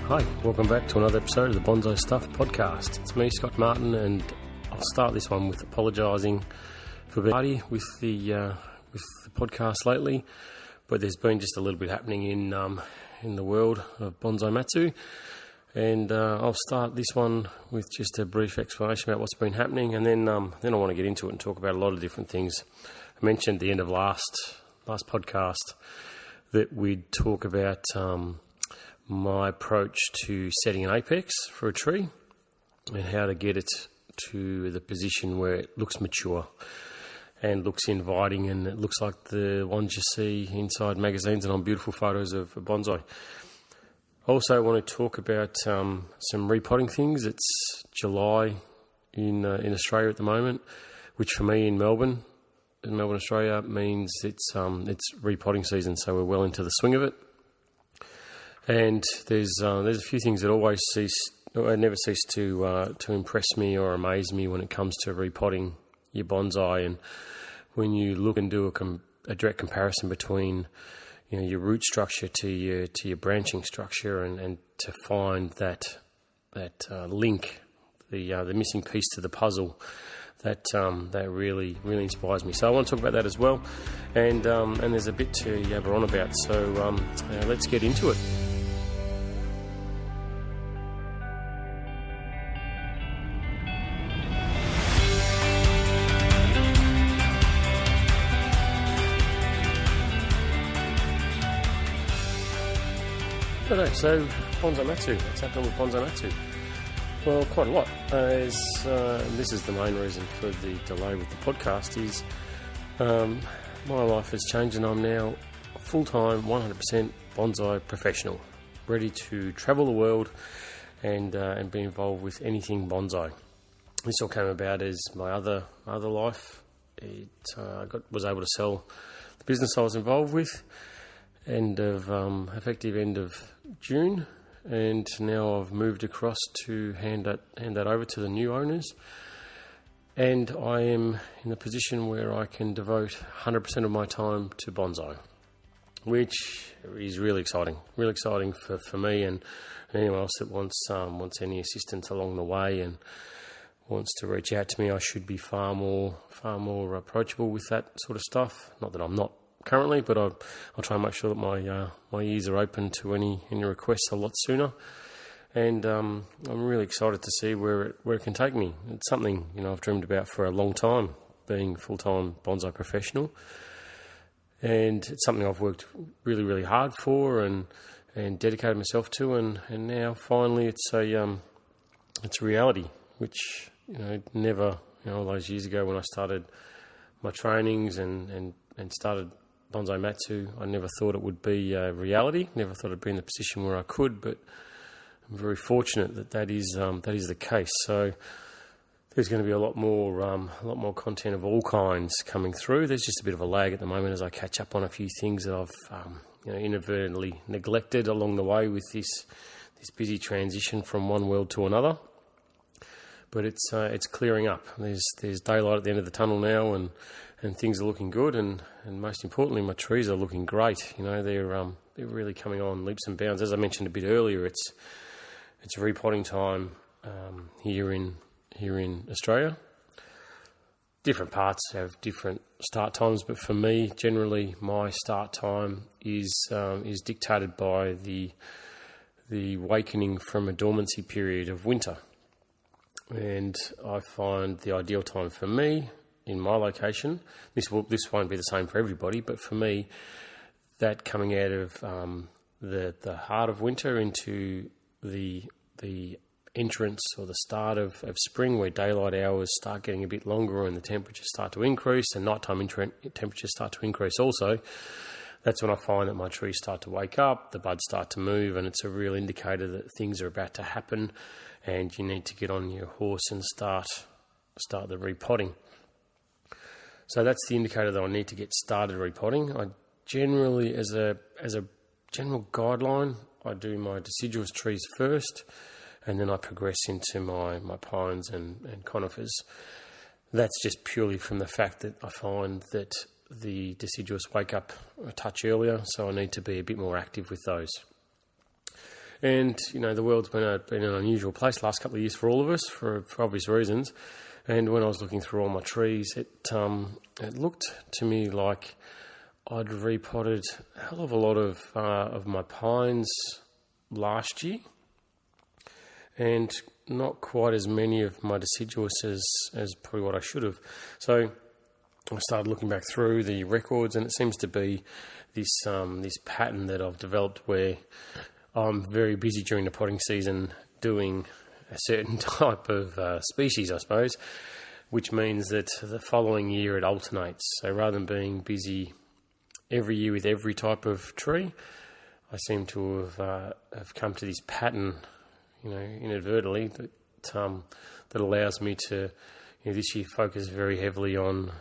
Hi, welcome back to another episode of the Bonsai Stuff podcast. It's me, Scott Martin, and I'll start this one with apologising for being tardy with the podcast lately, but there's been just a little bit happening in the world of Bonsai Matsu, and I'll start this one with just a brief explanation about what's been happening, and then I want to get into it and talk about a lot of different things. I mentioned at the end of last podcast that we'd talk about my approach to setting an apex for a tree and how to get it to the position where it looks mature and looks inviting and it looks like the ones you see inside magazines and on beautiful photos of bonsai. Also, I want to talk about some repotting things. It's July in Australia at the moment, which for me in Melbourne, Australia, means it's repotting season, so we're well into the swing of it. And there's a few things that never cease to impress me or amaze me when it comes to repotting your bonsai. And when you look and do a direct comparison between your root structure to your branching structure, and to find that link, the missing piece to the puzzle, that really inspires me. So I want to talk about that as well, and there's a bit to yabber on about. So let's get into it. Okay, so Bonsai Matsu. What's happened with Bonsai Matsu? Well, quite a lot. This is the main reason for the delay with the podcast is my life has changed and I'm now full-time, 100% bonsai professional, ready to travel the world and be involved with anything bonsai. This all came about as my other life. Was able to sell the business I was involved with effective end of June, and now I've moved across to hand that over to the new owners, and I am in a position where I can devote 100% of my time to bonsai, which is really exciting for me and anyone else that wants any assistance along the way and wants to reach out to me. I should be far more approachable with that sort of stuff. Not that I'm not currently, but I'll try and make sure that my ears are open to any requests a lot sooner. And I'm really excited to see where it can take me. It's something I've dreamed about for a long time, being full-time bonsai professional, and it's something I've worked really, really hard for and dedicated myself to, and now finally it's a reality, which never all those years ago when I started my trainings and started Bonsai Matsu, I never thought it would be a reality. Never thought I'd be in the position where I could, but I'm very fortunate that is the case. So there's going to be a lot more content of all kinds coming through. There's just a bit of a lag at the moment as I catch up on a few things that I've inadvertently neglected along the way with this busy transition from one world to another. But it's clearing up. There's daylight at the end of the tunnel now, and things are looking good, and most importantly, my trees are looking great. They're really coming on leaps and bounds. As I mentioned a bit earlier, it's repotting time here in Australia. Different parts have different start times, but for me, generally, my start time is dictated by the awakening from a dormancy period of winter. And I find the ideal time for me in my location, this won't be the same for everybody, but for me, that coming out of the heart of winter into the entrance or the start of spring, where daylight hours start getting a bit longer and the temperatures start to increase and nighttime temperatures start to increase also, that's when I find that my trees start to wake up, the buds start to move, and it's a real indicator that things are about to happen and you need to get on your horse and start the repotting. So that's the indicator that I need to get started repotting. I generally, as a general guideline, I do my deciduous trees first, and then I progress into my pines and conifers. That's just purely from the fact that I find that the deciduous wake up a touch earlier, so I need to be a bit more active with those. And, the world's been an unusual place the last couple of years for all of us, for obvious reasons. And when I was looking through all my trees, it looked to me like I'd repotted a hell of a lot of my pines last year, and not quite as many of my deciduous as probably what I should have. So I started looking back through the records, and it seems to be this pattern that I've developed where I'm very busy during the potting season doing a certain type of species, I suppose, which means that the following year it alternates. So rather than being busy every year with every type of tree, I seem to have come to this pattern, inadvertently, that allows me to, this year focus very heavily on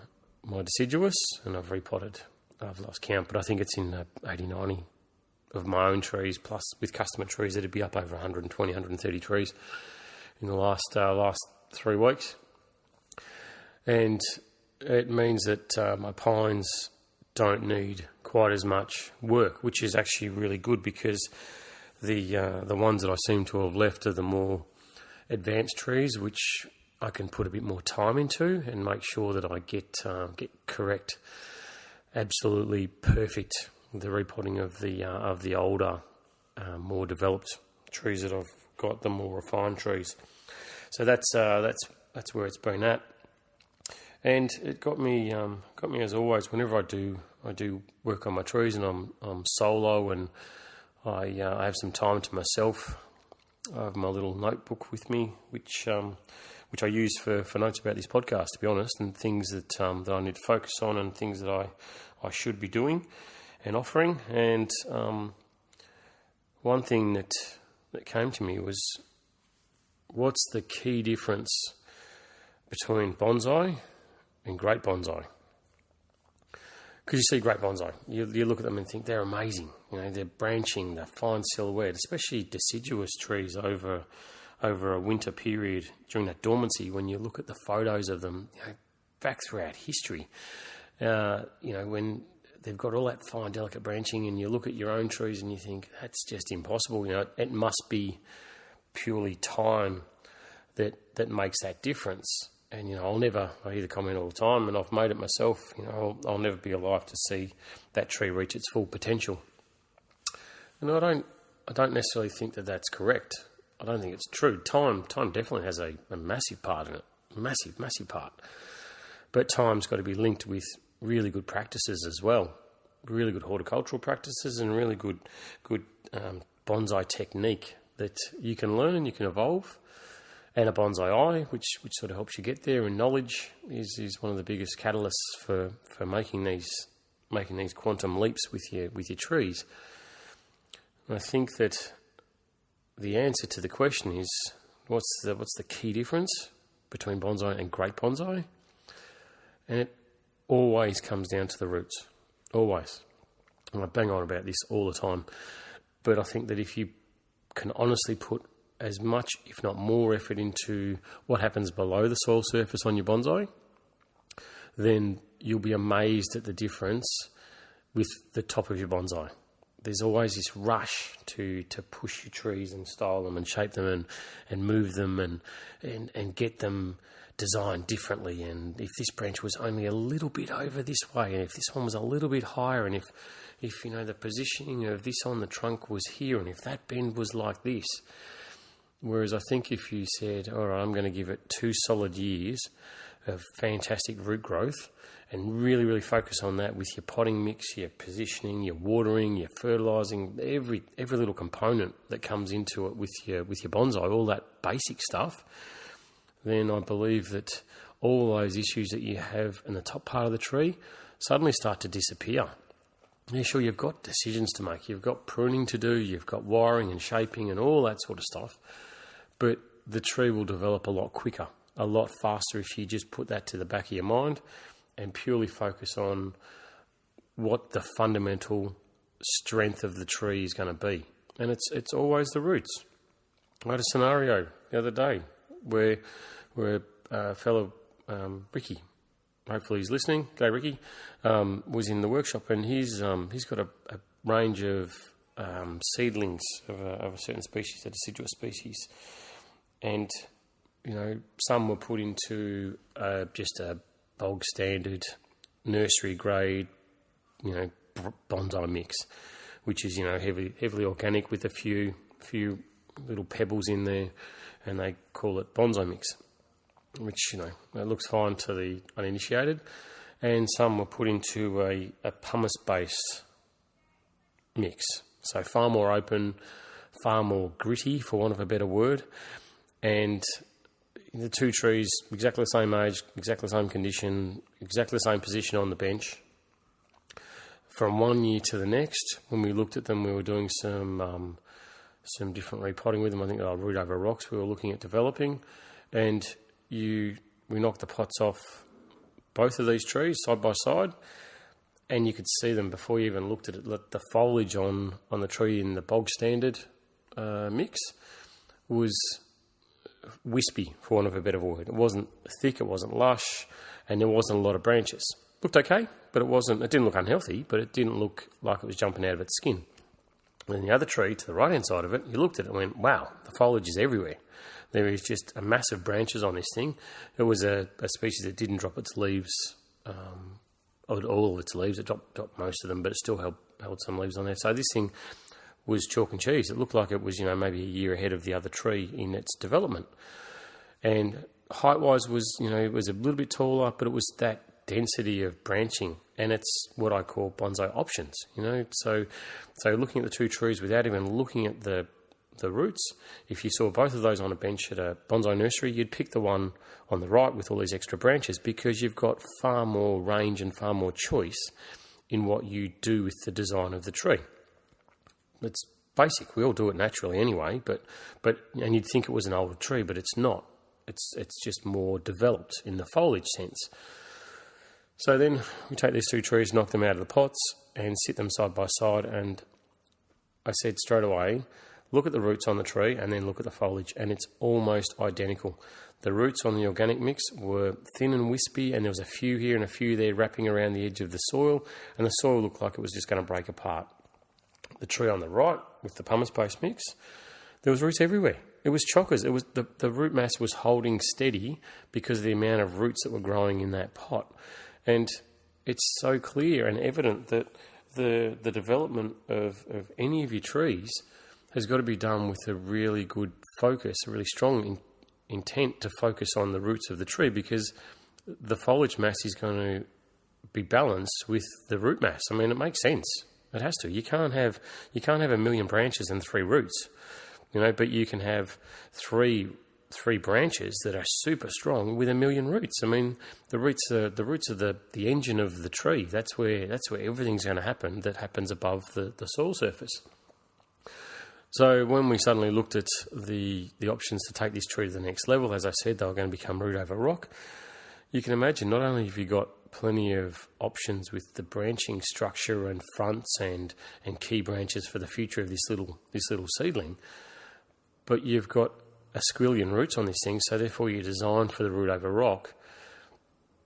my deciduous, and I've repotted. I've lost count, but I think it's in 80, 90 of my own trees, plus with customer trees that'd be up over 120, 130 trees in the last 3 weeks. And it means that my pines don't need quite as much work, which is actually really good, because the ones that I seem to have left are the more advanced trees, which I can put a bit more time into and make sure that I get correct, absolutely perfect, the repotting of the older, more developed trees that I've got, the more refined trees. So that's where it's been at, and it got me as always. Whenever I do work on my trees and I'm solo and I have some time to myself, I have my little notebook with me, which I use for notes about this podcast, to be honest, and things that I need to focus on, and things that I should be doing and offering. And one thing that came to me was, what's the key difference between bonsai and great bonsai? Because you see great bonsai, you look at them and think they're amazing. They're branching, they're fine silhouette, especially deciduous trees over a winter period during that dormancy. When you look at the photos of them, back throughout history, when they've got all that fine, delicate branching, and you look at your own trees and you think that's just impossible. It must be purely time that makes that difference. And, I hear the comment all the time, and I've made it myself, I'll never be alive to see that tree reach its full potential. And I don't necessarily think that that's correct. I don't think it's true. Time definitely has a massive part in it, massive part. But time's got to be linked with really good practices as well, really good horticultural practices, and really good bonsai technique that you can learn and you can evolve. And a bonsai eye, which sort of helps you get there, and knowledge is one of the biggest catalysts for making these quantum leaps with your trees. And I think that the answer to the question is, what's the key difference between bonsai and great bonsai? And it always comes down to the roots, always. And I bang on about this all the time, but I think that if you can honestly put as much, if not more, effort into what happens below the soil surface on your bonsai, then you'll be amazed at the difference with the top of your bonsai. There's always this rush to push your trees and style them and shape them and move them and get them designed differently. And if this branch was only a little bit over this way, and if this one was a little bit higher, and if the positioning of this on the trunk was here, and if that bend was like this. Whereas I think if you said, all right, I'm going to give it 2 solid years of fantastic root growth, and really, really focus on that with your potting mix, your positioning, your watering, your fertilising, every little component that comes into it with your bonsai, all that basic stuff, then I believe that all those issues that you have in the top part of the tree suddenly start to disappear. Yeah, sure, you've got decisions to make, you've got pruning to do, you've got wiring and shaping and all that sort of stuff, but the tree will develop a lot quicker, a lot faster if you just put that to the back of your mind and purely focus on what the fundamental strength of the tree is going to be. And it's always the roots. I had a scenario the other day where a fellow, Ricky, hopefully he's listening, go Ricky, was in the workshop, and he's got a range of seedlings of a certain species, a deciduous species, and some were put into just a bog standard nursery grade, bonsai mix, which is heavily organic with a few little pebbles in there, and they call it bonsai mix, which it looks fine to the uninitiated. And some were put into a pumice base mix, so far more open, far more gritty, for want of a better word. And the two trees, exactly the same age, exactly the same condition, exactly the same position on the bench. From one year to the next, when we looked at them, we were doing some different repotting with them. I think they were root over rocks we were looking at developing. And we knocked the pots off both of these trees side by side, and you could see them before you even looked at it. The foliage on the tree in the bog standard mix was wispy, for want of a better word. It wasn't thick, it wasn't lush, and there wasn't a lot of branches. Looked okay, but it didn't look unhealthy, but it didn't look like it was jumping out of its skin. And the other tree, to the right-hand side of it, you looked at it and went, wow, the foliage is everywhere. There is just a massive branches on this thing. It was a species that didn't drop its leaves, all of its leaves. It dropped most of them, but it still held some leaves on there. So this thing was chalk and cheese. It looked like it was, maybe a year ahead of the other tree in its development. And height-wise it was a little bit taller, but it was that density of branching, and it's what I call bonsai options. So looking at the two trees without even looking at the roots, if you saw both of those on a bench at a bonsai nursery, you'd pick the one on the right with all these extra branches, because you've got far more range and far more choice in what you do with the design of the tree. It's basic. We all do it naturally anyway, but you'd think it was an older tree, but it's not. It's just more developed in the foliage sense. So then we take these two trees, knock them out of the pots, and sit them side by side. And I said straight away, look at the roots on the tree and then look at the foliage, and it's almost identical. The roots on the organic mix were thin and wispy, and there was a few here and a few there wrapping around the edge of the soil, and the soil looked like it was just going to break apart. The tree on the right with the pumice-based mix, there was roots everywhere. It was chockers. It was the root mass was holding steady because of the amount of roots that were growing in that pot. And it's so clear and evident that the development of any of your trees has got to be done with a really good focus, a really strong intent to focus on the roots of the tree, because the foliage mass is going to be balanced with the root mass. I mean, it makes sense. It has to. You can't have a million branches and 3 roots, but you can have three branches that are super strong with 1 million roots. I mean, the roots are the engine of the tree. That's where everything's going to happen that happens above the soil surface. So when we suddenly looked at the options to take this tree to the next level, as I said, they were going to become root over rock. You can imagine, not only have you got plenty of options with the branching structure and fronts and key branches for the future of this little seedling, but you've got a squillion roots on this thing, so therefore your design for the root over rock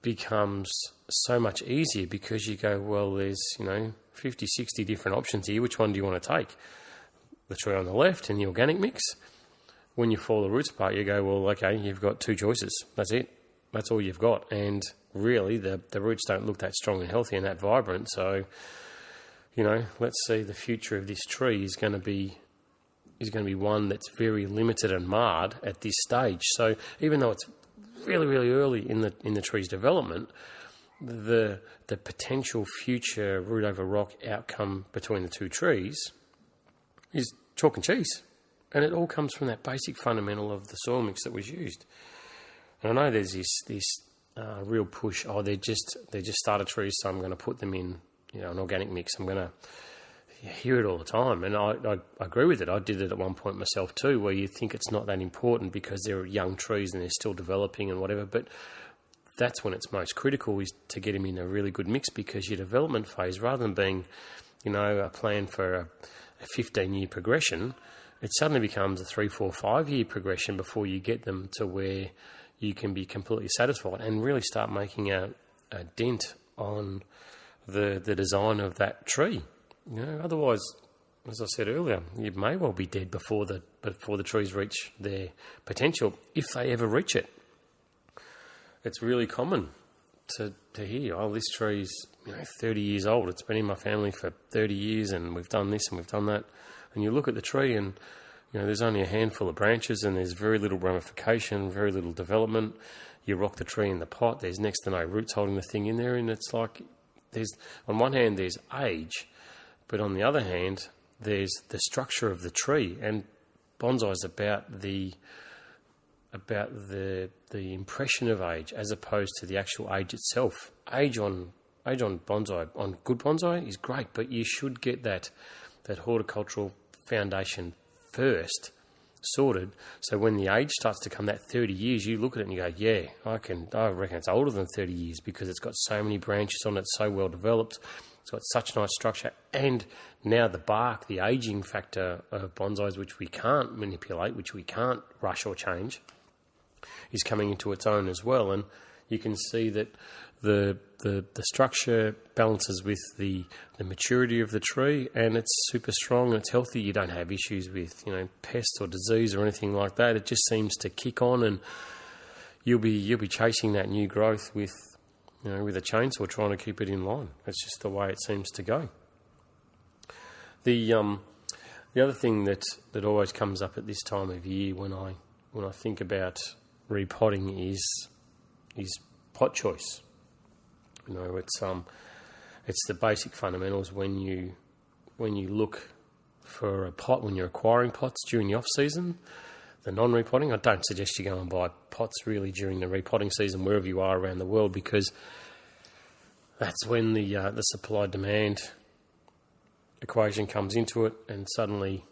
becomes so much easier, because you go, well, there's 50, 60 different options here. Which one do you want to take? The tree on the left in the organic mix. When you fall the roots apart, you go, well, okay, you've got 2 choices. That's it. That's all you've got. And really, the roots don't look that strong and healthy and that vibrant. So, let's see, the future of this tree is going to be one that's very limited and marred at this stage. So even though it's really, really early in the tree's development, the potential future root over rock outcome between the two trees is chalk and cheese. And it all comes from that basic fundamental of the soil mix that was used. And I know there's this real push, they're just starter trees, so I'm going to put them in an organic mix. I'm going to hear it all the time, and I agree with it. I did it at one point myself too, where you think it's not that important because they're young trees and they're still developing and whatever, but that's when it's most critical, is to get them in a really good mix, because your development phase, rather than being a plan for a 15-year progression, it suddenly becomes a 3, 4, 5-year progression before you get them to where you can be completely satisfied and really start making a dent on the design of that tree. Otherwise, as I said earlier, you may well be dead before the trees reach their potential, if they ever reach it. It's really common to hear, oh, this tree's 30 years old. It's been in my family for 30 years, and we've done this and we've done that. And you look at the tree, and there's only a handful of branches, and there's very little ramification, very little development. You rock the tree in the pot. There's next to no roots holding the thing in there, and it's like on one hand there's age, but on the other hand there's the structure of the tree. And bonsai is about the impression of age as opposed to the actual age itself. Age on bonsai, on good bonsai, is great, but you should get that horticultural foundation first sorted, so when the age starts to come, that 30 years, you look at it and you go, yeah, I reckon it's older than 30 years, because it's got so many branches on it, so well developed, it's got such nice structure. And now the bark, the aging factor of bonsais, which we can't manipulate, which we can't rush or change, is coming into its own as well. And you can see that the structure balances with the maturity of the tree, and it's super strong and it's healthy. You don't have issues with pests or disease or anything like that. It just seems to kick on, and you'll be chasing that new growth with a chainsaw, trying to keep it in line. That's just the way it seems to go. The other thing that always comes up at this time of year when I think about repotting is pot choice. It's the basic fundamentals when you look for a pot, when you're acquiring pots during the off season, the non-repotting. I don't suggest you go and buy pots really during the repotting season wherever you are around the world, because that's when the supply-demand equation comes into it, and suddenly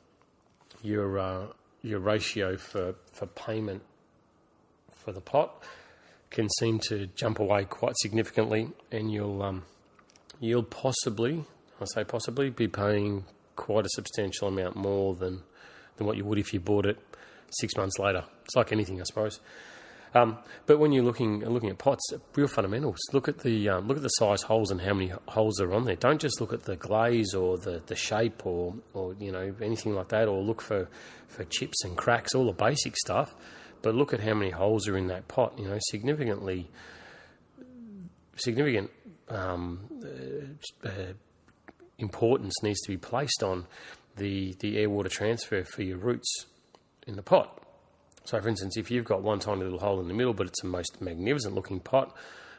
your ratio for payment for the pot can seem to jump away quite significantly, and you'll possibly, I say possibly, be paying quite a substantial amount more than what you would if you bought it 6 months later. It's like anything, I suppose. But when you're looking at pots, real fundamentals. Look at the size holes and how many holes are on there. Don't just look at the glaze or the shape or anything like that, or look for chips and cracks, all the basic stuff. But look at how many holes are in that pot. Significant importance needs to be placed on the air-water transfer for your roots in the pot. So, for instance, if you've got one tiny little hole in the middle, but it's a most magnificent-looking pot,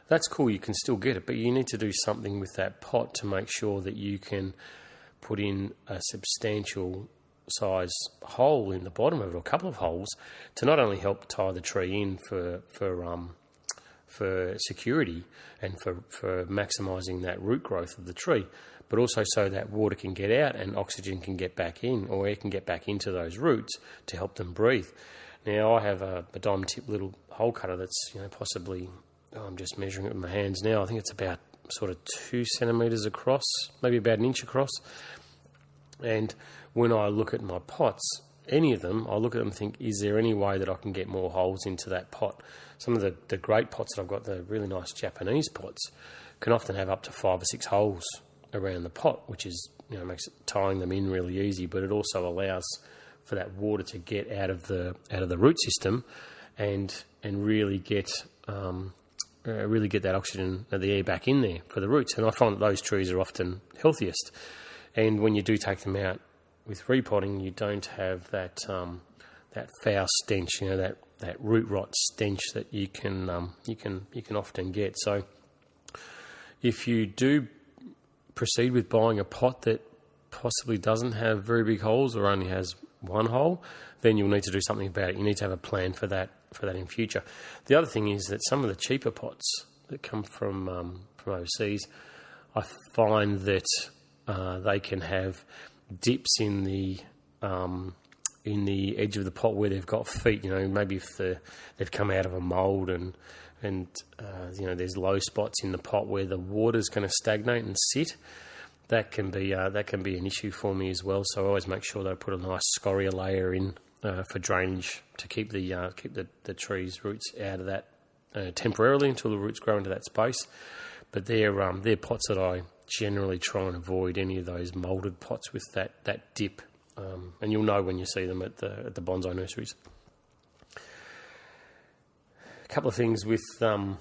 that's cool. You can still get it, but you need to do something with that pot to make sure that you can put in a substantial size hole in the bottom of it, or a couple of holes, to not only help tie the tree in for security and for maximising that root growth of the tree, but also so that water can get out and oxygen can get back in, or air can get back into those roots to help them breathe. Now, I have a diamond tip little hole cutter that's possibly, I'm just measuring it with my hands now, I think it's about sort of 2 centimetres across, maybe about an inch across. And when I look at my pots, any of them, I look at them and think, is there any way that I can get more holes into that pot? Some of the great pots that I've got, the really nice Japanese pots, can often have up to 5 or 6 holes around the pot, which is, makes tying them in really easy, but it also allows for that water to get out of the root system and really get that oxygen, the air back in there for the roots. And I find that those trees are often healthiest. And when you do take them out with repotting, you don't have that foul stench, that root rot stench that you can often get. So if you do proceed with buying a pot that possibly doesn't have very big holes or only has one hole, then you'll need to do something about it. You need to have a plan for that in future. The other thing is that some of the cheaper pots that come from overseas, I find that they can have dips in the edge of the pot where they've got feet. Maybe if they've come out of a mould and there's low spots in the pot where the water's going to stagnate and sit. That can be an issue for me as well. So I always make sure that I put a nice scoria layer in for drainage to keep the tree's roots out of that temporarily until the roots grow into that space. But they're pots that generally try and avoid any of those moulded pots with that dip, and you'll know when you see them at the bonsai nurseries. A couple of things that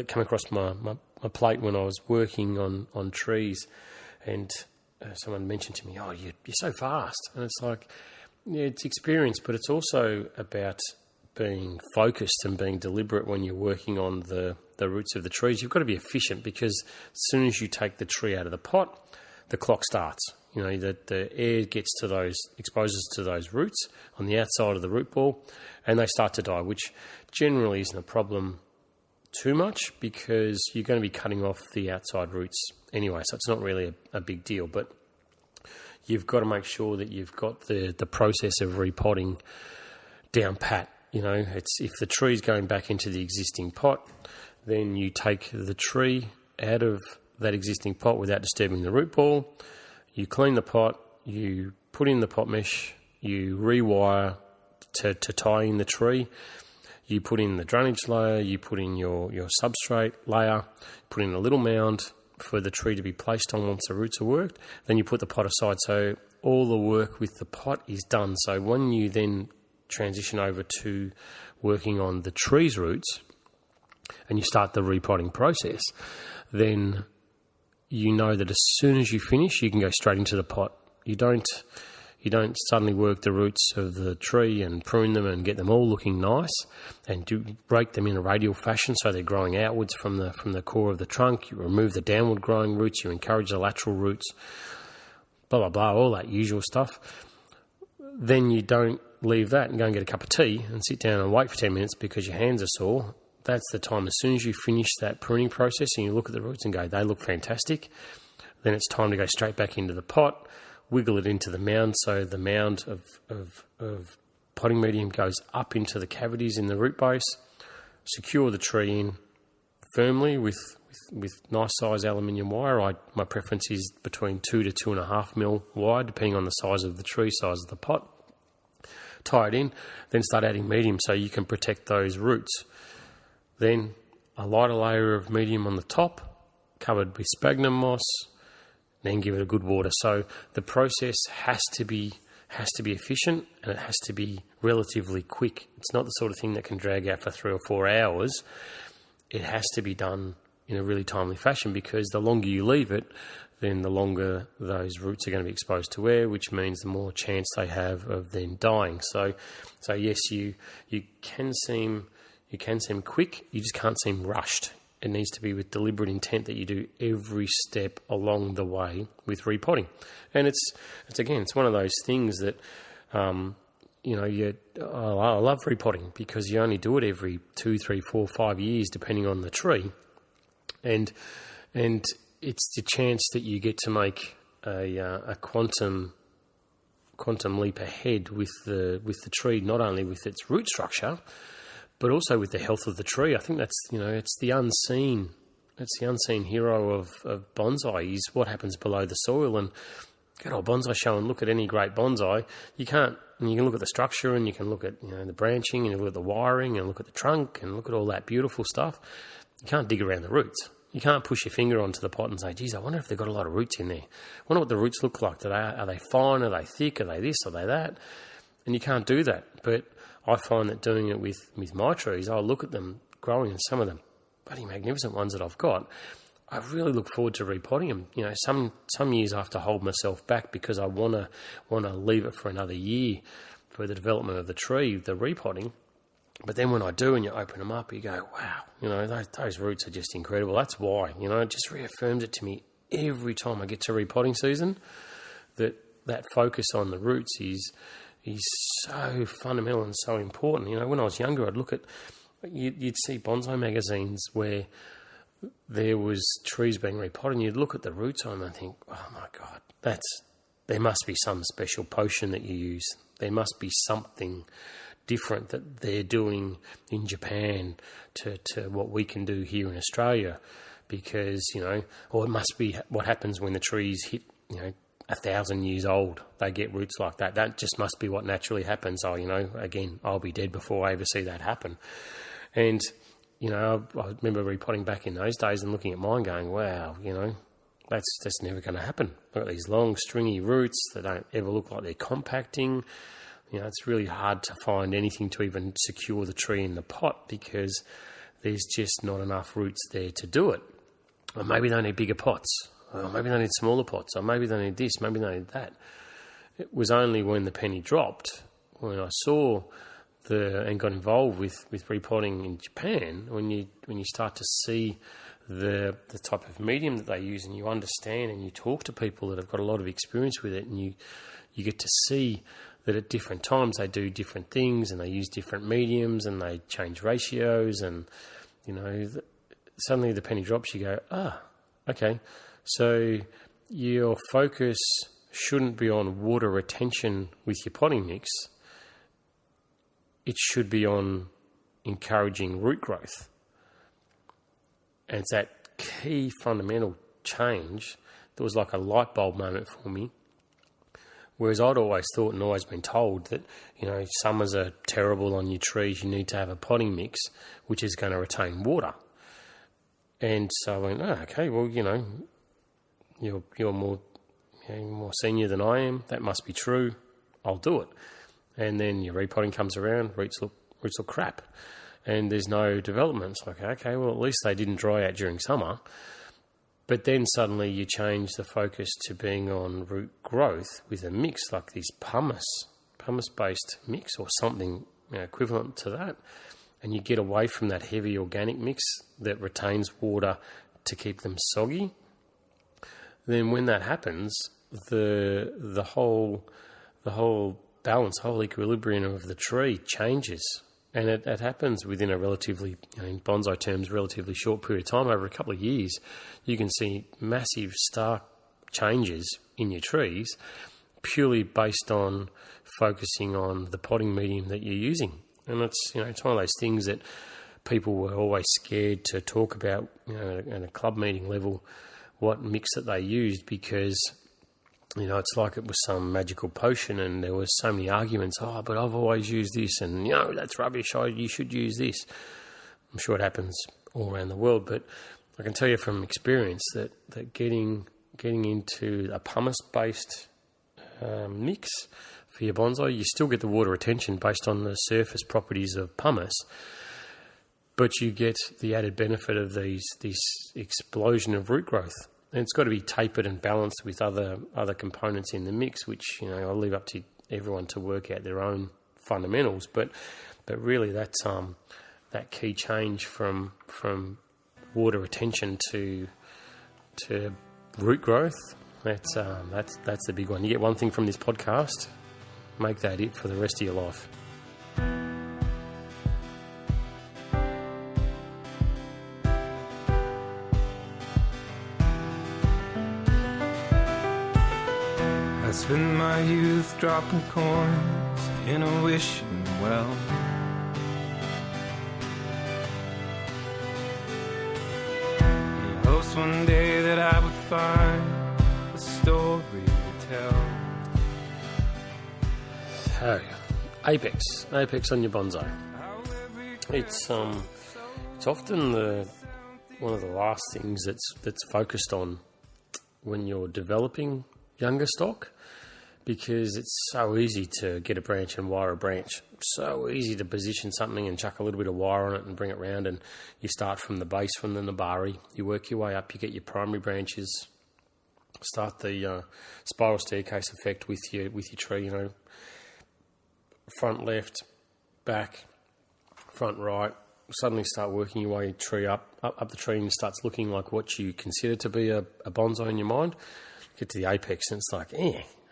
come across my plate when I was working on trees, and someone mentioned to me, "Oh, you're so fast," and it's like, yeah, it's experience, but it's also about being focused and being deliberate when you're working on the roots of the trees. You've got to be efficient, because as soon as you take the tree out of the pot, the clock starts. You know, the air gets to those, exposes to those roots on the outside of the root ball, and they start to die, which generally isn't a problem too much, because you're going to be cutting off the outside roots anyway, so it's not really a big deal. But you've got to make sure that you've got the process of repotting down pat. You know, it's, if the tree's going back into the existing pot, then you take the tree out of that existing pot without disturbing the root ball. You clean the pot, you put in the pot mesh, you rewire to tie in the tree, you put in the drainage layer, you put in your substrate layer, put in a little mound for the tree to be placed on once the roots are worked, then you put the pot aside. So all the work with the pot is done. So when you then transition over to working on the tree's roots and you start the repotting process, then you know that as soon as you finish, you can go straight into the pot. You don't suddenly work the roots of the tree and prune them and get them all looking nice and break them in a radial fashion so they're growing outwards from the core of the trunk. You remove the downward growing roots, you encourage the lateral roots, blah, blah, blah, all that usual stuff. Then you don't leave that and go and get a cup of tea and sit down and wait for 10 minutes because your hands are sore. That's the time. As soon as you finish that pruning process and you look at the roots and go, they look fantastic, then it's time to go straight back into the pot, wiggle it into the mound, so the mound of potting medium goes up into the cavities in the root base, secure the tree in firmly with nice size aluminium wire. My preference is between 2 to 2.5 mil wide, depending on the size of the tree, size of the pot. Tie it in, then start adding medium so you can protect those roots. Then a lighter layer of medium on the top, covered with sphagnum moss, then give it a good water. So the process has to be efficient, and it has to be relatively quick. It's not the sort of thing that can drag out for 3 or 4 hours. It has to be done in a really timely fashion, because the longer you leave it, then the longer those roots are going to be exposed to air, which means the more chance they have of then dying. So yes, you can seem quick, you just can't seem rushed. It needs to be with deliberate intent that you do every step along the way with repotting. And it's one of those things that I love repotting, because you only do it every 2, 3, 4, 5 years depending on the tree, and it's the chance that you get to make a quantum leap ahead with the tree, not only with its root structure, but also with the health of the tree. I think that's, it's the unseen hero of bonsai, is what happens below the soil. And go to a bonsai show and look at any great bonsai. You can look at the structure, and you can look at the branching, and you look at the wiring, and look at the trunk, and look at all that beautiful stuff. You can't dig around the roots. You can't push your finger onto the pot and say, geez, I wonder if they've got a lot of roots in there. I wonder what the roots look like. Are they fine? Are they thick? Are they this? Are they that? And you can't do that. But I find that doing it with my trees, I'll look at them growing, and some of them bloody magnificent ones that I've got, I really look forward to repotting them. Some years I have to hold myself back because I want to leave it for another year for the development of the tree, the repotting. But then when I do, and you open them up, you go, wow, those roots are just incredible. That's why, it just reaffirms it to me every time I get to repotting season, that focus on the roots is so fundamental and so important. When I was younger, I'd look at, you'd see bonsai magazines where there was trees being repotted, and you'd look at the roots on them and think, oh my God, there must be some special potion that you use. There must be something different that they're doing in Japan to what we can do here in Australia, because, or it must be what happens when the trees hit, 1,000 years old, they get roots like that. That just must be what naturally happens. Again, I'll be dead before I ever see that happen. And, I remember repotting back in those days and looking at mine going, wow, that's never going to happen. I've got these long, stringy roots that don't ever look like they're compacting. It's really hard to find anything to even secure the tree in the pot because there's just not enough roots there to do it. Or maybe they need bigger pots. Or maybe they need smaller pots. Or maybe they need this. Maybe they need that. It was only when the penny dropped, when I saw and got involved with repotting in Japan, when you start to see the type of medium that they use, and you understand and you talk to people that have got a lot of experience with it, and you get to see that at different times they do different things and they use different mediums and they change ratios, and suddenly the penny drops. You go, okay, so your focus shouldn't be on water retention with your potting mix. It should be on encouraging root growth. And it's that key fundamental change that was like a light bulb moment for me. Whereas I'd always thought and always been told that, summers are terrible on your trees. You need to have a potting mix which is going to retain water. And so I went, okay, well, you're more senior than I am. That must be true. I'll do it. And then your repotting comes around, roots look crap, and there's no development. It's like, okay, well, at least they didn't dry out during summer. But then suddenly you change the focus to being on root growth with a mix like this pumice-based mix or something equivalent to that, and you get away from that heavy organic mix that retains water to keep them soggy. Then when that happens, the whole balance, whole equilibrium of the tree changes, and it happens within a relatively, in bonsai terms, relatively short period of time. Over a couple of years, you can see massive, stark changes in your trees purely based on focusing on the potting medium that you're using. And it's one of those things that people were always scared to talk about, at a club meeting level, what mix that they used, because it's like it was some magical potion, and there was so many arguments. Oh, but I've always used this, and that's rubbish. You should use this. I'm sure it happens all around the world, but I can tell you from experience that getting into a pumice-based mix for your bonsai, you still get the water retention based on the surface properties of pumice, but you get the added benefit of this explosion of root growth. And it's got to be tapered and balanced with other components in the mix, which I'll leave up to everyone to work out their own fundamentals. But really, that's that key change from water retention to root growth. That's the big one. You get one thing from this podcast, make that it for the rest of your life. I spent my youth dropping coins in a wishing well. In hopes one day that I would find a story to tell. So, apex on your bonsai. It's often one of the last things that's focused on when you're developing younger stock, because it's so easy to get a branch and wire a branch. So easy to position something and chuck a little bit of wire on it and bring it round, and you start from the base, from the nabari, you work your way up, you get your primary branches, start the spiral staircase effect with your tree, front left, back, front right, suddenly start working your way tree up the tree, and it starts looking like what you consider to be a bonsai in your mind. Get to the apex and it's like,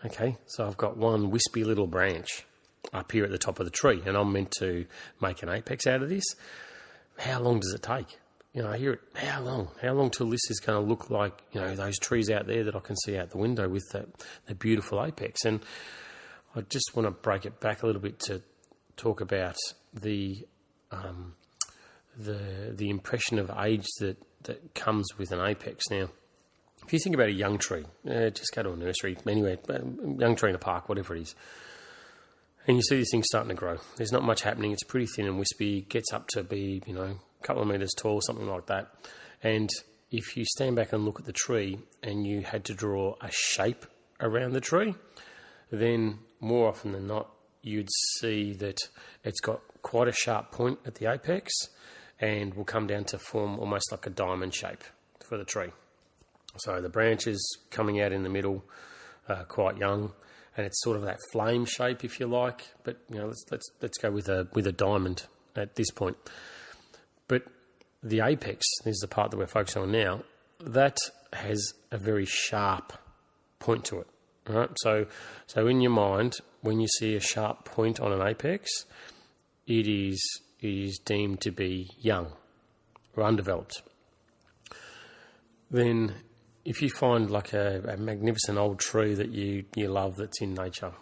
okay, so I've got one wispy little branch up here at the top of the tree, and I'm meant to make an apex out of this. How long does it take? I hear it, how long till this is going to look like, those trees out there that I can see out the window with that beautiful apex. And I just want to break it back a little bit to talk about the impression of age that comes with an apex. Now, if you think about a young tree, just go to a nursery, anywhere, young tree in a park, whatever it is, and you see this thing starting to grow. There's not much happening. It's pretty thin and wispy. It gets up to be, couple of metres tall, something like that. And if you stand back and look at the tree and you had to draw a shape around the tree, then more often than not, you'd see that it's got quite a sharp point at the apex and will come down to form almost like a diamond shape for the tree. So the branches coming out in the middle, quite young, and it's sort of that flame shape, if you like. But let's go with a diamond at this point. But the apex, this is the part that we're focusing on now, that has a very sharp point to it. All right? So in your mind, when you see a sharp point on an apex, it is deemed to be young or undeveloped. Then if you find like a magnificent old tree that you love that's in nature,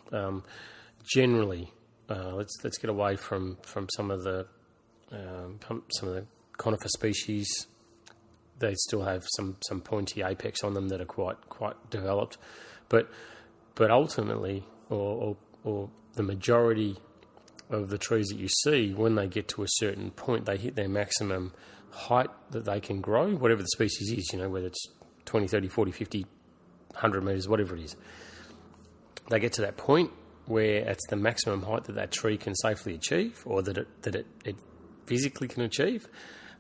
generally, let's get away from some of the conifer species. They still have some pointy apex on them that are quite developed, but ultimately, or the majority of the trees that you see, when they get to a certain point, they hit their maximum height that they can grow, whatever the species is, whether it's 20, 30, 40, 50, 100 metres, whatever it is. They get to that point where it's the maximum height that tree can safely achieve, or that it physically can achieve.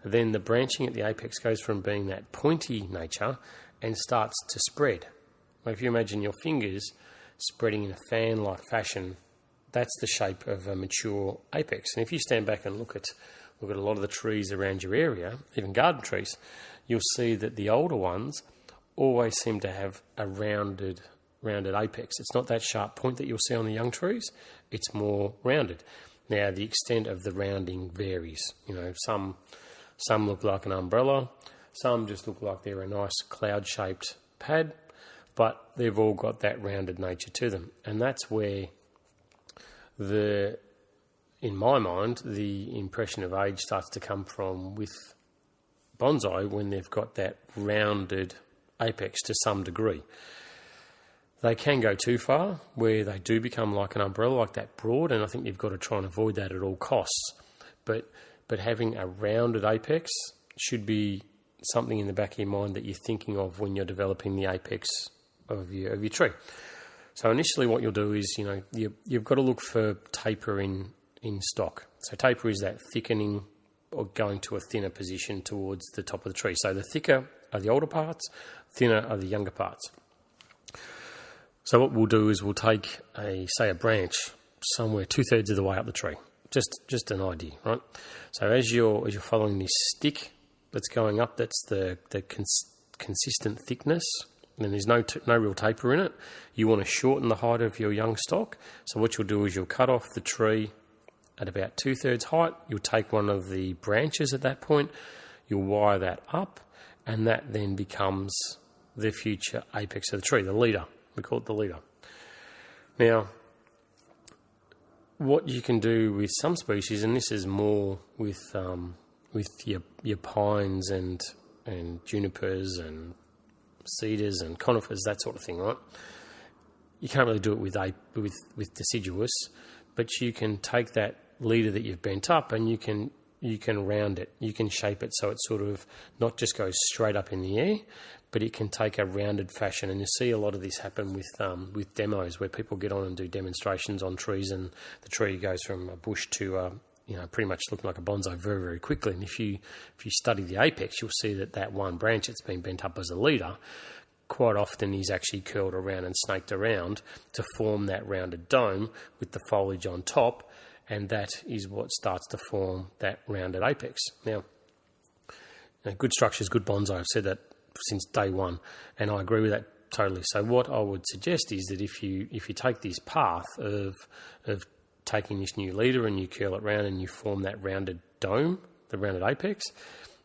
Then the branching at the apex goes from being that pointy nature and starts to spread. If you imagine your fingers spreading in a fan-like fashion, that's the shape of a mature apex. And if you stand back and look at a lot of the trees around your area, even garden trees, you'll see that the older ones always seem to have a rounded apex. It's not that sharp point that you'll see on the young trees. It's more rounded. Now, the extent of the rounding varies. Some look like an umbrella. Some just look like they're a nice cloud-shaped pad, but they've all got that rounded nature to them. And that's where in my mind, the impression of age starts to come from with bonsai, when they've got that rounded apex to some degree. They can go too far, where they do become like an umbrella, like that broad, and I think you've got to try and avoid that at all costs. But having a rounded apex should be something in the back of your mind that you're thinking of when you're developing the apex of your tree. So initially what you'll do is, you've got to look for taper in stock. So taper is that thickening or going to a thinner position towards the top of the tree. So the thicker are the older parts, thinner are the younger parts. So what we'll do is we'll take a branch somewhere 2/3 of the way up the tree. Just an idea, right? So as you're following this stick that's going up, that's the consistent thickness, and there's no real taper in it. You want to shorten the height of your young stock. So what you'll do is you'll cut off the tree at about 2/3 height. You'll take one of the branches at that point, you'll wire that up, and that then becomes the future apex of the tree, the leader. We call it the leader. Now, what you can do with some species, and this is more with your pines and junipers and cedars and conifers, that sort of thing, right? You can't really do it with deciduous, but you can take that leader that you've bent up and you can round it. You can shape it so it sort of not just goes straight up in the air, but it can take a rounded fashion. And you see a lot of this happen with demos, where people get on and do demonstrations on trees, and the tree goes from a bush to pretty much looking like a bonsai very, very quickly. And if you study the apex, you'll see that one branch that's been bent up as a leader quite often is actually curled around and snaked around to form that rounded dome with the foliage on top, and that is what starts to form that rounded apex. Now, good structure is good bonsai. I've said that since day one, and I agree with that totally. So what I would suggest is that if you take this path of taking this new leader and you curl it round and you form that rounded dome, the rounded apex,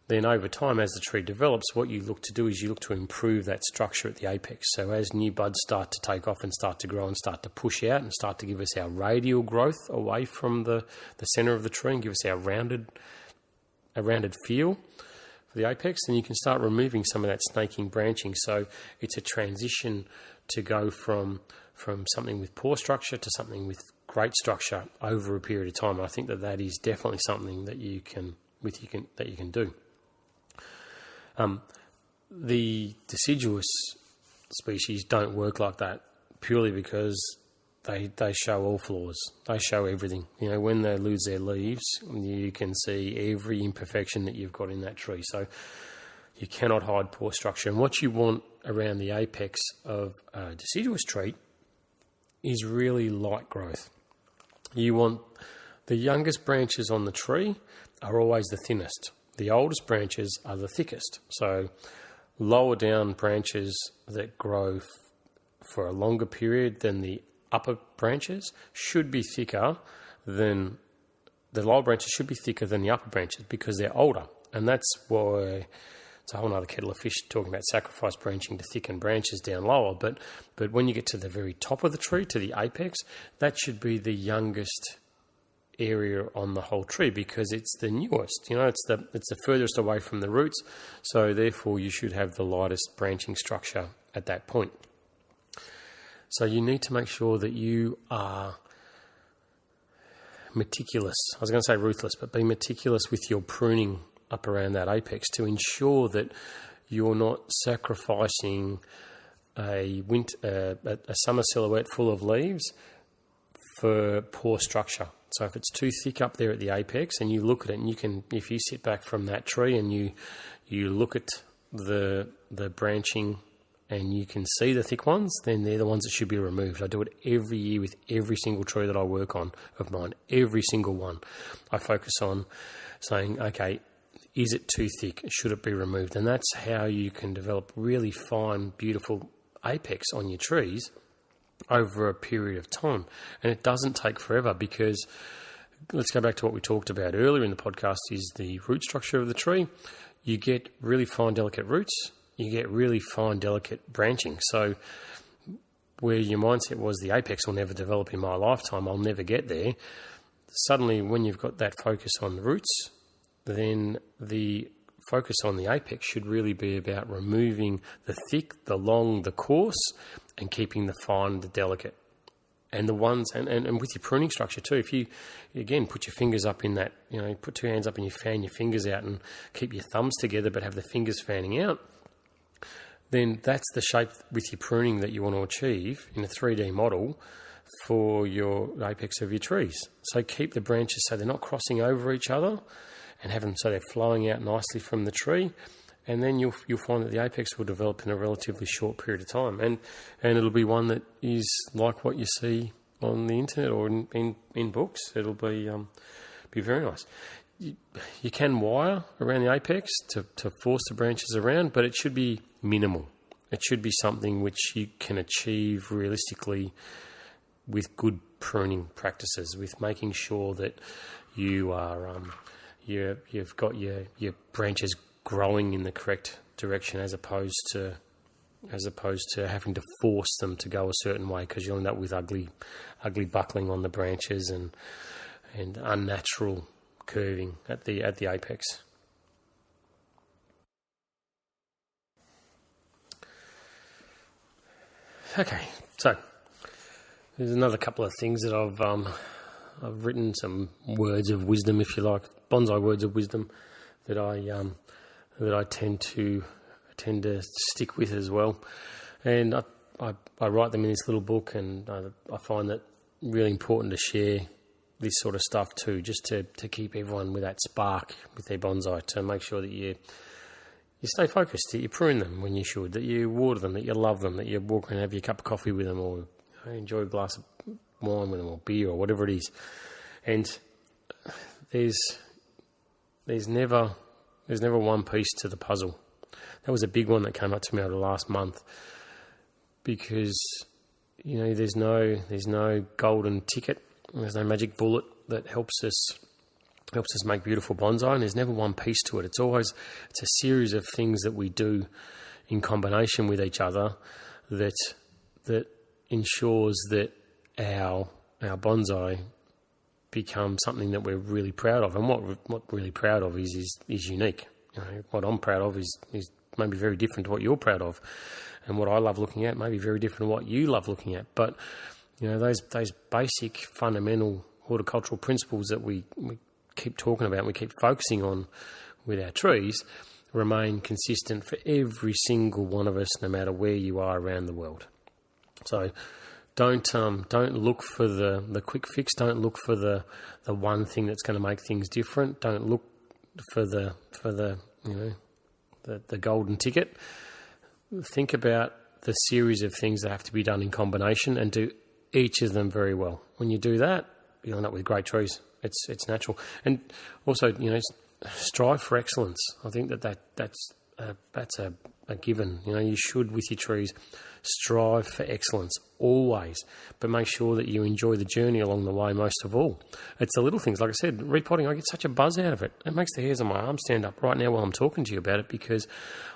then over time, as the tree develops, what you look to do is you look to improve that structure at the apex. So as new buds start to take off and start to grow and start to push out and start to give us our radial growth away from the centre of the tree and give us our rounded feel for the apex, then you can start removing some of that snaking branching. So it's a transition to go from something with poor structure to something with great structure over a period of time. I think that is definitely something that you can that you can do. The deciduous species don't work like that purely because they show all flaws. They show everything. When they lose their leaves, you can see every imperfection that you've got in that tree. So you cannot hide poor structure. And what you want around the apex of a deciduous tree is really light growth. You want the youngest branches on the tree are always the thinnest. The oldest branches are the thickest. So lower down branches that grow for a longer period than the upper branches should be thicker than the lower branches should be thicker than the upper branches because they're older. And that's why it's a whole other kettle of fish talking about sacrifice branching to thicken branches down lower. But when you get to the very top of the tree, to the apex, that should be the youngest area on the whole tree because it's the newest. It's the furthest away from the roots. So therefore, you should have the lightest branching structure at that point. So you need to make sure that you are meticulous. I was going to say ruthless, but be meticulous with your pruning up around that apex to ensure that you're not sacrificing a summer silhouette full of leaves for poor structure. So if it's too thick up there at the apex and you look at it and you can, if you sit back from that tree and you look at the branching and you can see the thick ones, then they're the ones that should be removed. I do it every year with every single tree that I work on of mine, every single one. I focus on saying, okay, is it too thick? Should it be removed? And that's how you can develop really fine, beautiful apex on your trees over a period of time. And it doesn't take forever because, let's go back to what we talked about earlier in the podcast, is the root structure of the tree. You get really fine, delicate roots. You get really fine, delicate branching. So where your mindset was the apex will never develop in my lifetime, I'll never get there. Suddenly, when you've got that focus on the roots, then the focus on the apex should really be about removing the thick, the long, the coarse, and keeping the fine, the delicate. And the ones, and with your pruning structure too, if you, again, put your fingers up in that, put two hands up and you fan your fingers out and keep your thumbs together but have the fingers fanning out, then that's the shape with your pruning that you want to achieve in a 3D model for your apex of your trees. So keep the branches so they're not crossing over each other and have them so they're flowing out nicely from the tree. And then you'll find that the apex will develop in a relatively short period of time. And it'll be one that is like what you see on the internet or in books. It'll be very nice. You can wire around the apex to force the branches around, but it should be minimal. It should be something which you can achieve realistically with good pruning practices, with making sure that you are you've got your branches growing in the correct direction as opposed to having to force them to go a certain way, because you'll end up with ugly buckling on the branches and unnatural curving at the apex. Okay, so there's another couple of things that I've written, some words of wisdom, if you like, bonsai words of wisdom that I tend to stick with as well, and I write them in this little book, and I find that really important to share this sort of stuff too, just to keep everyone with that spark with their bonsai, to make sure that you stay focused, that you prune them when you should, that you water them, that you love them, that you walk around and have your cup of coffee with them, or enjoy a glass of wine with them, or beer, or whatever it is. And there's never one piece to the puzzle. That was a big one that came up to me over the last month, because there's no golden ticket, there's no magic bullet that helps us make beautiful bonsai, and there's never one piece to it. It's a series of things that we do in combination with each other that ensures that our bonsai become something that we're really proud of. And what we're really proud of is unique. What I'm proud of is maybe very different to what you're proud of, and what I love looking at may be very different to what you love looking at. But those basic fundamental horticultural principles that we keep talking about and we keep focusing on with our trees remain consistent for every single one of us, no matter where you are around the world. So don't look for the quick fix. Don't look for the one thing that's going to make things different. Don't look for the golden ticket. Think about the series of things that have to be done in combination and do each of them very well. When you do that, you'll end up with great trees. It's natural. And also, strive for excellence. I think that's a given. You should, with your trees, strive for excellence always, but make sure that you enjoy the journey along the way most of all. It's the little things. Like I said, repotting, I get such a buzz out of it. It makes the hairs on my arm stand up right now while I'm talking to you about it, because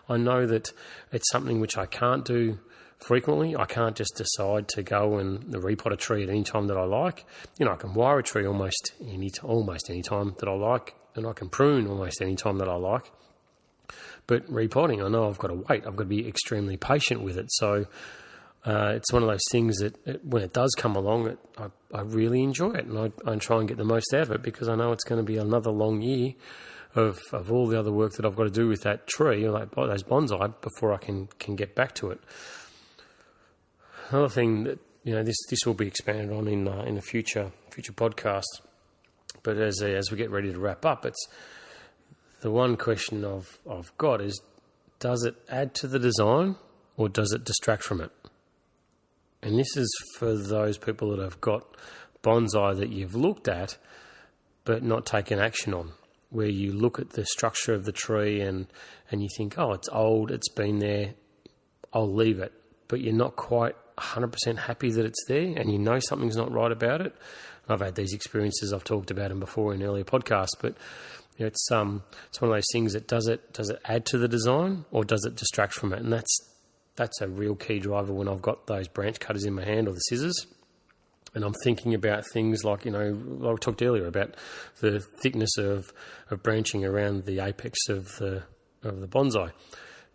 I know that it's something which I can't do frequently. I can't just decide to go and repot a tree at any time that I like. I can wire a tree almost any time that I like, and I can prune almost any time that I like. But repotting, I know I've got to wait. I've got to be extremely patient with it. So it's one of those things that when it does come along, I really enjoy it, and I try and get the most out of it, because I know it's going to be another long year of all the other work that I've got to do with that tree or those bonsai before I can get back to it. Another thing that this will be expanded on in a future podcast, but as we get ready to wrap up, it's the one question I've got is, does it add to the design or does it distract from it? And this is for those people that have got bonsai that you've looked at but not taken action on, where you look at the structure of the tree and you think, oh, it's old, it's been there, I'll leave it. But you're not quite 100% happy that it's there, and something's not right about it. I've had these experiences, I've talked about them before in earlier podcasts, but it's one of those things that does it add to the design or does it distract from it? And that's a real key driver when I've got those branch cutters in my hand or the scissors, and I'm thinking about things like, like I talked earlier about the thickness of branching around the apex of the bonsai.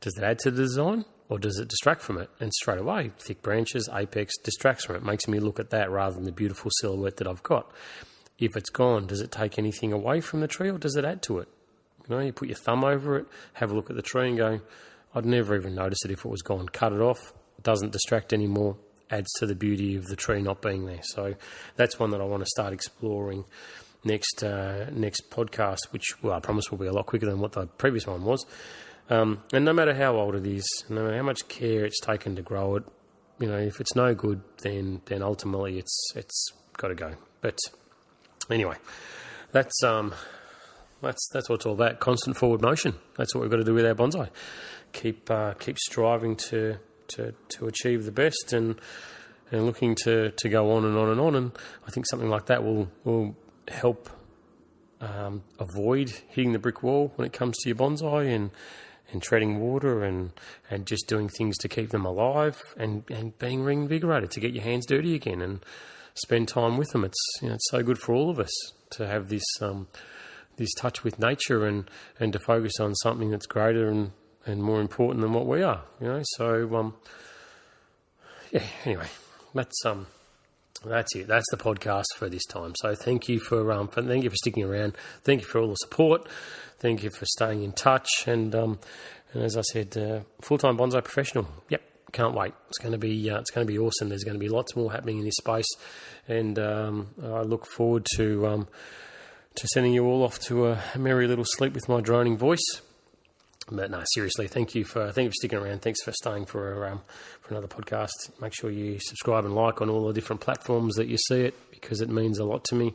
Does it add to the design or does it distract from it? And straight away, thick branches, apex distracts from it. Makes me look at that rather than the beautiful silhouette that I've got. If it's gone, does it take anything away from the tree or does it add to it? You put your thumb over it, have a look at the tree and go, I'd never even notice it if it was gone. Cut it off, doesn't distract anymore, adds to the beauty of the tree not being there. So that's one that I want to start exploring next podcast, which, I promise will be a lot quicker than what the previous one was. And no matter how old it is, no matter how much care it's taken to grow it, if it's no good, then ultimately it's got to go. But anyway, that's what it's all about. Constant forward motion. That's what we've got to do with our bonsai. Keep striving to achieve the best and looking to go on and on and on. And I think something like that will help avoid hitting the brick wall when it comes to your bonsai and treading water and just doing things to keep them alive and being reinvigorated, to get your hands dirty again and spend time with them. It's so good for all of us to have this touch with nature and to focus on something that's greater and more important than what we are. So anyway, that's it. That's the podcast for this time. So thank you for sticking around. Thank you for all the support. Thank you for staying in touch. And as I said, full-time Bonsai Professional. Yep, can't wait. It's going to be awesome. There's going to be lots more happening in this space, and I look forward to sending you all off to a merry little sleep with my droning voice. But no, seriously, thank you for sticking around. Thanks for staying for another podcast. Make sure you subscribe and like on all the different platforms that you see it, because it means a lot to me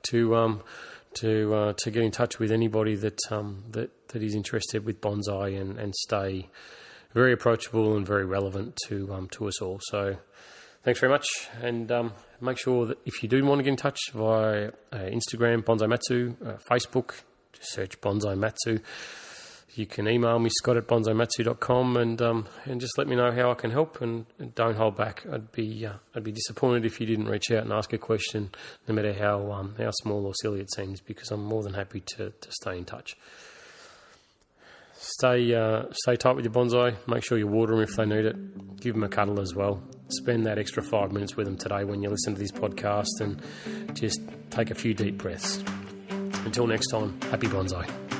to get in touch with anybody that is interested with bonsai and stay very approachable and very relevant to us all. So thanks very much, and make sure that if you do want to get in touch via Instagram, Bonsai Matsu, Facebook, just search Bonsai Matsu. You can email me, scott@bonsaimatsu.com, and just let me know how I can help, and don't hold back. I'd be disappointed if you didn't reach out and ask a question, no matter how small or silly it seems, because I'm more than happy to stay in touch. Stay tight with your bonsai. Make sure you water them if they need it. Give them a cuddle as well. Spend that extra 5 minutes with them today when you listen to this podcast, and just take a few deep breaths. Until next time, happy bonsai.